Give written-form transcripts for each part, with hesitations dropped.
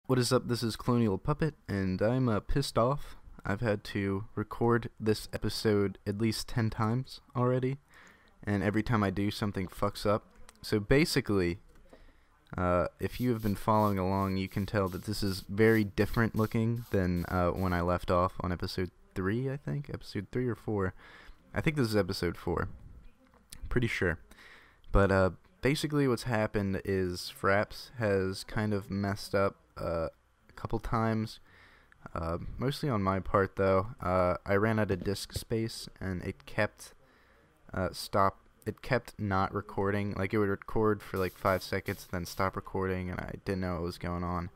What is up? This is Colonial Puppet, and I'm pissed off. I've had to record this episode at least 10 times already, and every time I do, something fucks up. So basically, if you have been following along, you can tell that this is very different looking than when I left off on episode 3, I think? Episode 3 or 4. I think this is episode 4. Pretty sure. But basically what's happened is Fraps has kind of messed up a couple times, mostly on my part though. I ran out of disk space and it kept not recording. Like, it would record for like 5 seconds, then stop recording, and I didn't know what was going on.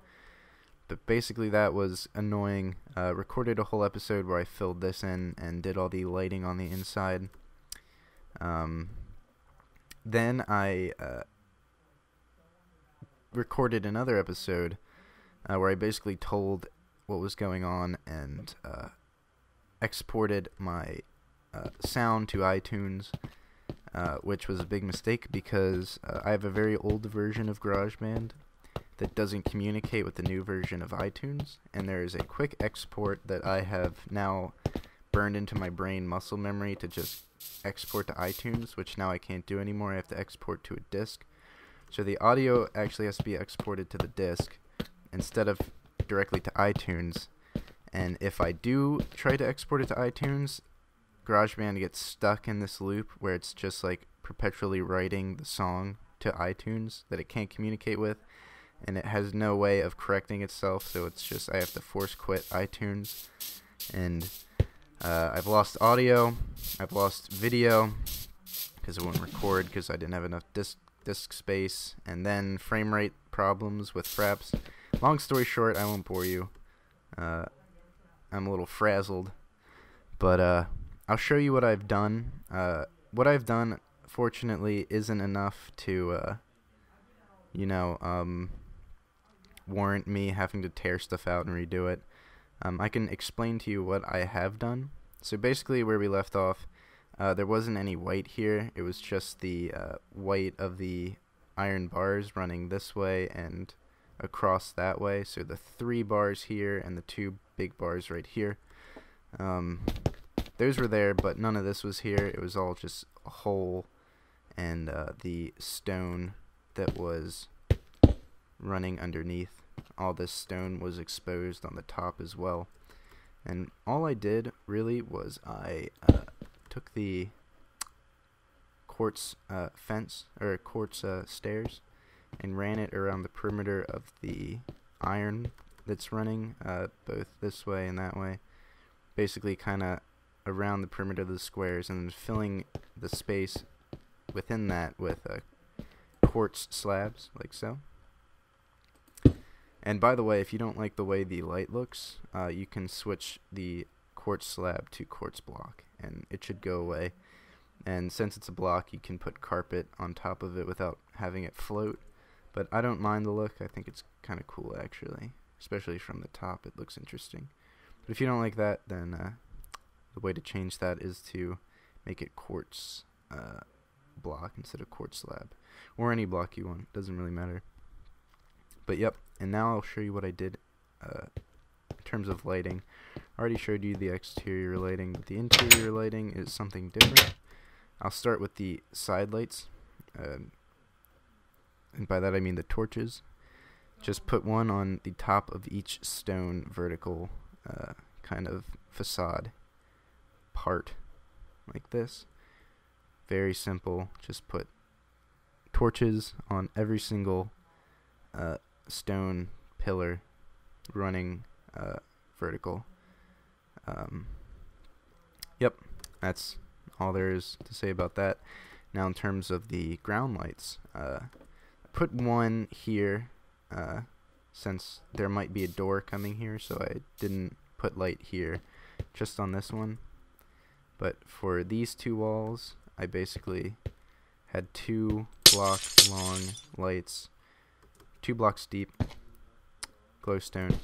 But basically that was annoying. Recorded a whole episode where I filled this in and did all the lighting on the inside. Then I recorded another episode where I basically told what was going on and exported my sound to iTunes, which was a big mistake because I have a very old version of GarageBand that doesn't communicate with the new version of iTunes, and there is a quick export that I have now burned into my brain muscle memory to just export to iTunes, which now I can't do anymore. I have to export to a disk. So the audio actually has to be exported to the disk instead of directly to iTunes. And if I do try to export it to iTunes, GarageBand gets stuck in this loop where it's just like perpetually writing the song to iTunes that it can't communicate with, and it has no way of correcting itself, so it's just I have to force quit iTunes. And I've lost audio, I've lost video because it wouldn't record because I didn't have enough disk space, and then frame rate problems with Fraps. Long story short, I won't bore you. I'm a little frazzled, but I'll show you what I've done. What I've done, fortunately, isn't enough to, warrant me having to tear stuff out and redo it. I can explain to you what I have done. So basically, where we left off, there wasn't any white here. It was just the white of the iron bars running this way and across that way. So the 3 bars here and the 2 big bars right here. Those were there, but none of this was here. It was all just a hole and the stone that was running underneath. All this stone was exposed on the top as well. And all I did really was I took the quartz fence, or quartz stairs, and ran it around the perimeter of the iron that's running both this way and that way. Basically kind of around the perimeter of the squares, and filling the space within that with quartz slabs, like so. And by the way, if you don't like the way the light looks, you can switch the quartz slab to quartz block, and it should go away. And since it's a block, you can put carpet on top of it without having it float. But I don't mind the look. I think it's kind of cool, actually. Especially from the top, it looks interesting. But if you don't like that, then the way to change that is to make it quartz block instead of quartz slab. Or any block you want. Doesn't really matter. But yep, and now I'll show you what I did in terms of lighting. I already showed you the exterior lighting, but the interior lighting is something different. I'll start with the side lights, and by that I mean the torches. Just put one on the top of each stone vertical kind of facade part, like this. Very simple. Just put torches on every single stone pillar running vertical. Yep, that's all there is to say about that. Now in terms of the ground lights, I put one here since there might be a door coming here, so I didn't put light here, just on this one. But for these 2 walls, I basically had 2 block long lights, 2 blocks deep, glowstone,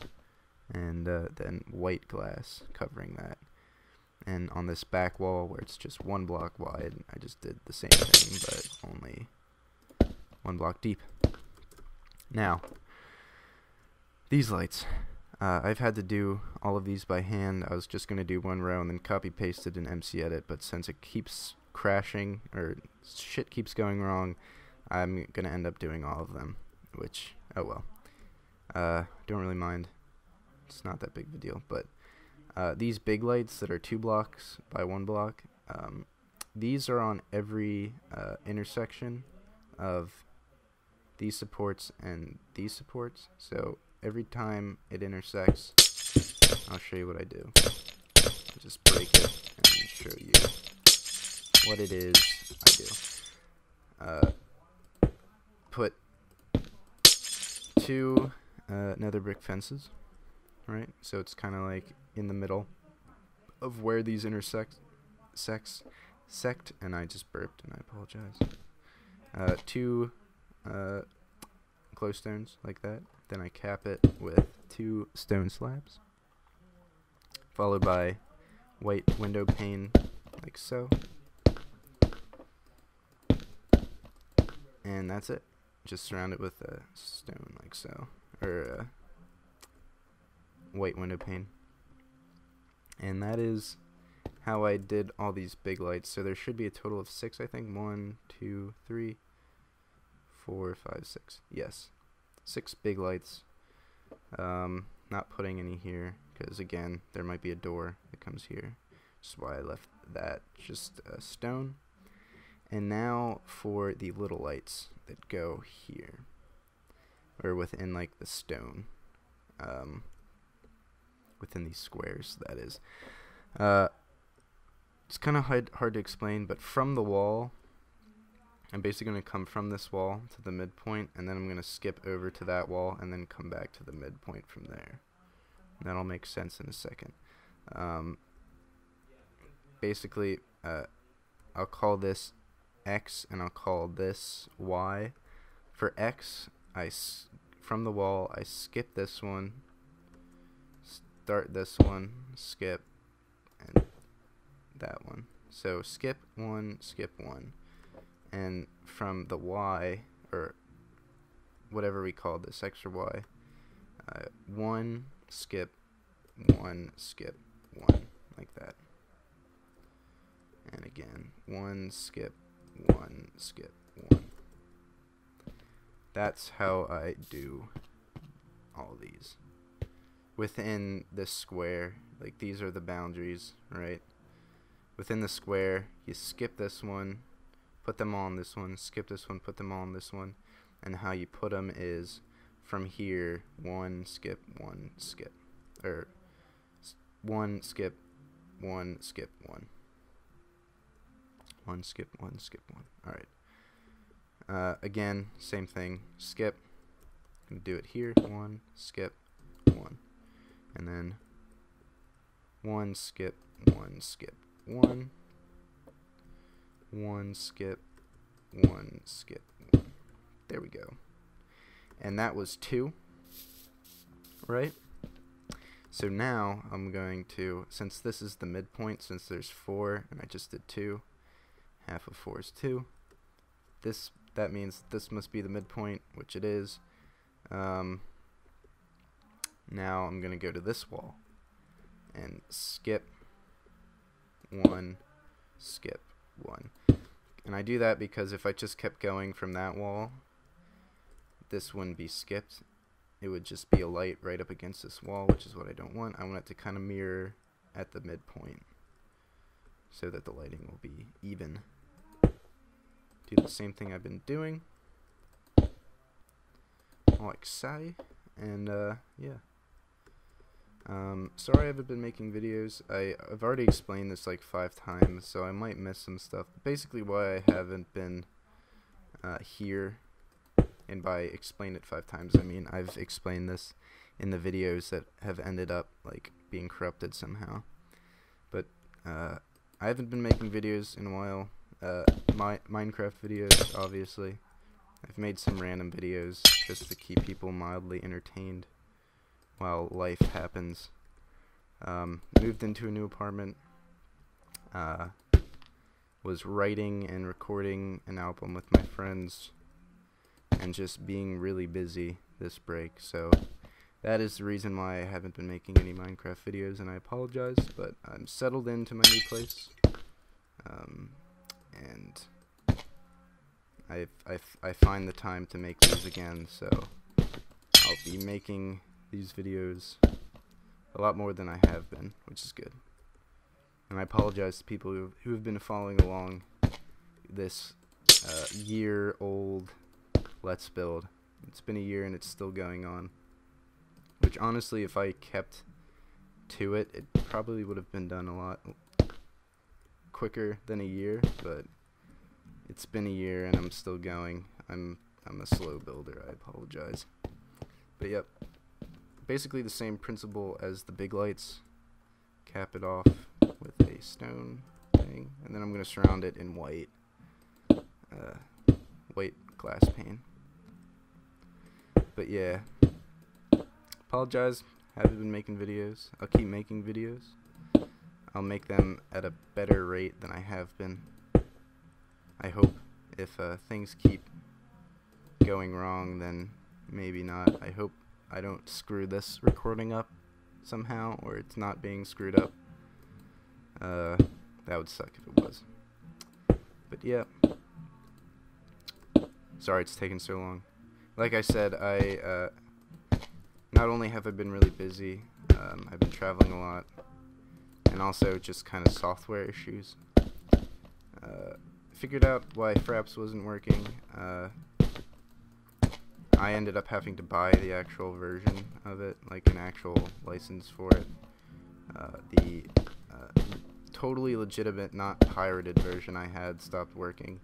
and then white glass covering that. And on this back wall where it's just 1 block wide, I just did the same thing, but only 1 block deep. Now, these lights. I've had to do all of these by hand. I was just going to do one row and then copy pasted in MC Edit, but since it keeps crashing or shit keeps going wrong, I'm going to end up doing all of them, which, oh well. Don't really mind. It's not that big of a deal, but these big lights that are 2 blocks by 1 block, these are on every intersection of these supports and these supports. So every time it intersects, I'll show you what I do. I'll just break it and show you what it is I do. Put 2 nether brick fences, right? So it's kind of like in the middle of where these sect, and I just burped and I apologize. 2 glowstones like that. Then I cap it with 2 stone slabs, followed by white window pane like so, and that's it. Just surround it with a stone like so, or a white window pane. And that is how I did all these big lights. So there should be a total of 6, I think. 1, 2, 3, 4, 5, 6. Yes, 6 big lights. Not putting any here because again there might be a door that comes here. That's why I left that just a stone. And now for the little lights that go here, or within like the stone, within these squares, that is. It's kind of hard to explain, but from the wall, I'm basically going to come from this wall to the midpoint, and then I'm going to skip over to that wall, and then come back to the midpoint from there. And that'll make sense in a second. Basically, I'll call this X, and I'll call this Y. For X, from the wall, I skip this one, start this one, skip, and that one. So skip 1, skip 1. And from the Y, or whatever we call this, X or Y, 1, skip, 1, skip, 1, like that. And again, 1, skip, 1, skip, 1. That's how I do all these. Within this square, like these are the boundaries, right? Within the square, you skip this one, put them all on this one, skip this one, put them all on this one, and how you put them is from here, 1, skip, 1, skip, or 1, skip, 1, skip, 1. 1, skip, 1, skip, 1. Alright. Again, same thing, skip, I'm gonna do it here, 1, skip, 1, and then 1, skip, 1, skip, 1, 1, skip, 1, skip, 1. There we go. And that was 2, right? So now I'm going to, since this is the midpoint, since there's 4 and I just did 2, half of 4 is 2. That means this must be the midpoint, which it is. Now I'm going to go to this wall and skip 1, skip 1. And I do that because if I just kept going from that wall, this wouldn't be skipped. It would just be a light right up against this wall, which is what I don't want. I want it to kind of mirror at the midpoint so that the lighting will be even. Do the same thing I've been doing, like so, and yeah. Sorry I haven't been making videos. I've already explained this like 5 times, so I might miss some stuff. Basically why I haven't been here, and by explain it 5 times, I mean I've explained this in the videos that have ended up like being corrupted somehow. But I haven't been making videos in a while. My Minecraft videos, obviously. I've made some random videos just to keep people mildly entertained while life happens. Moved into a new apartment. Was writing and recording an album with my friends and just being really busy this break. So that is the reason why I haven't been making any Minecraft videos, and I apologize, but I'm settled into my new place, and I find the time to make these again, so I'll be making these videos a lot more than I have been, which is good. And I apologize to people who have been following along this year-old Let's Build. It's been a year and it's still going on. Which honestly, if I kept to it, it probably would have been done a lot quicker than a year. But it's been a year and I'm still going. I'm a slow builder. I apologize. But yep, basically the same principle as the big lights. Cap it off with a stone thing, and then I'm gonna surround it in white glass pane. But yeah, apologize, haven't been making videos. I'll keep making videos. I'll make them at a better rate than I have been. I hope. If things keep going wrong, then maybe not. I hope I don't screw this recording up somehow, or it's not being screwed up. That would suck if it was. But yeah, sorry it's taken so long. Like I said, not only have I been really busy, I've been traveling a lot, and also just kind of software issues. Figured out why Fraps wasn't working. I ended up having to buy the actual version of it, like an actual license for it. The totally legitimate, not pirated version I had stopped working,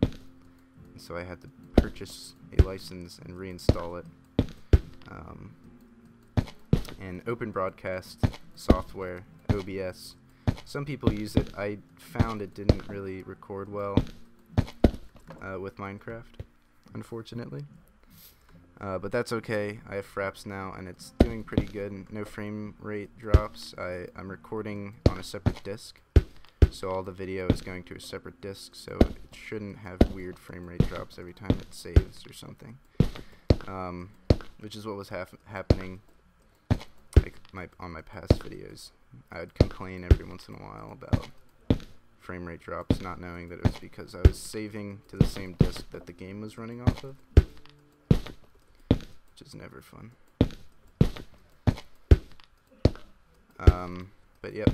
so I had to purchase a license and reinstall it. And Open Broadcast software, OBS, some people use it. I found it didn't really record well with Minecraft, unfortunately. But that's okay. I have Fraps now, and it's doing pretty good. No frame rate drops. I'm recording on a separate disk, so all the video is going to a separate disk, so it shouldn't have weird frame rate drops every time it saves or something. Which is what was happening like on my past videos. I would complain every once in a while about frame rate drops, not knowing that it was because I was saving to the same disk that the game was running off of. Which is never fun. But yep.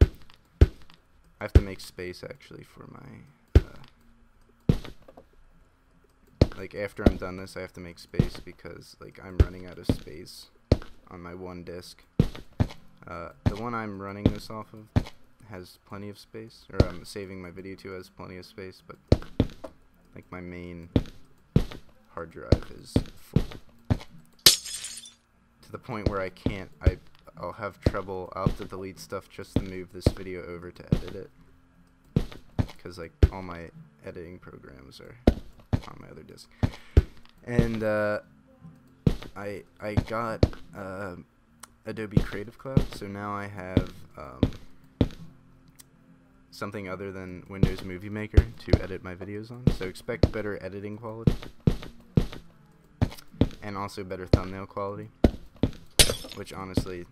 I have to make space actually for my, like after I'm done this I have to make space because like I'm running out of space on my one disk. The one I'm running this off of has plenty of space, or I'm saving my video to has plenty of space, but like my main hard drive is full to the point where I'll have trouble. I'll have to delete stuff just to move this video over to edit it, because like all my editing programs are on my other disk. And I got Adobe Creative Cloud, so now I have something other than Windows Movie Maker to edit my videos on, so expect better editing quality and also better thumbnail quality, which honestly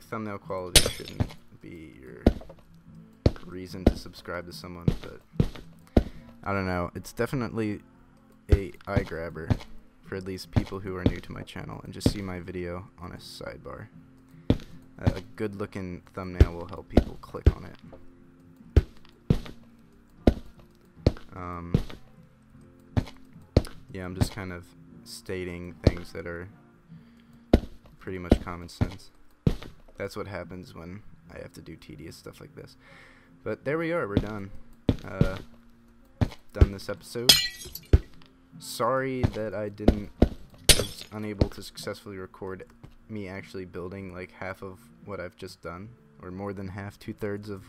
thumbnail quality shouldn't be your reason to subscribe to someone, but I don't know, it's definitely a eye grabber for at least people who are new to my channel and just see my video on a sidebar. A good looking thumbnail will help people click on it. Yeah, I'm just kind of stating things that are pretty much common sense. That's what happens when I have to do tedious stuff like this. But there we are, we're done. Done this episode. Sorry that I was unable to successfully record me actually building like half of what I've just done, or more than half, 2/3 of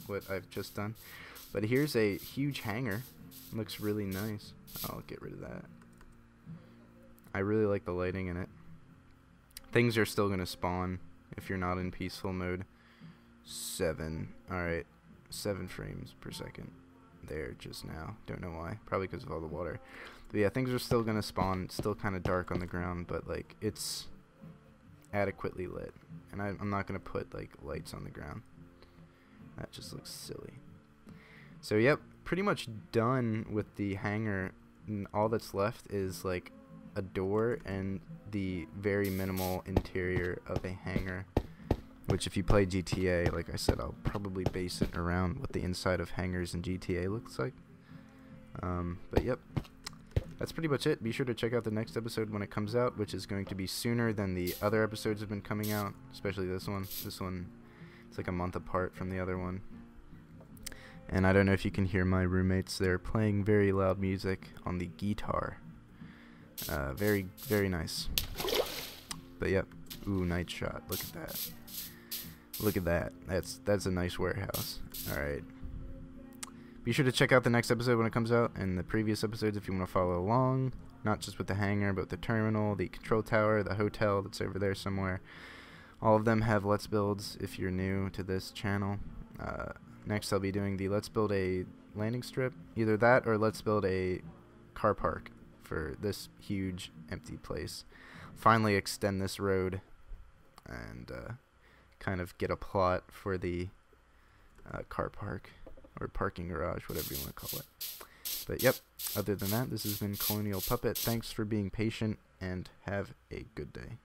what I've just done. But here's a huge hangar. Looks really nice. I'll get rid of that. I really like the lighting in it. Things are still gonna spawn if you're not in peaceful mode. 7. Alright. 7 frames per second. There just now. Don't know why. Probably because of all the water. But yeah, things are still gonna spawn. It's still kind of dark on the ground, but like it's adequately lit. And I'm not gonna put like lights on the ground. That just looks silly. So yep, pretty much done with the hangar. And all that's left is like a door and the very minimal interior of a hangar. Which if you play GTA, like I said, I'll probably base it around what the inside of hangars in GTA looks like. But yep. That's pretty much it. Be sure to check out the next episode when it comes out, which is going to be sooner than the other episodes have been coming out, especially this one. This one, it's like a month apart from the other one. And I don't know if you can hear my roommates. They're playing very loud music on the guitar. Very, very nice. But yep. Ooh, night shot. Look at that. Look at that. That's a nice warehouse. Alright. Be sure to check out the next episode when it comes out, and the previous episodes if you want to follow along, not just with the hangar, but with the terminal, the control tower, the hotel that's over there somewhere. All of them have Let's Builds if you're new to this channel. Next I'll be doing the Let's Build a landing strip, either that or Let's Build a car park for this huge empty place. Finally extend this road and kind of get a plot for the car park. Or parking garage, whatever you want to call it. But yep, other than that, this has been Colonial Puppet. Thanks for being patient, and have a good day.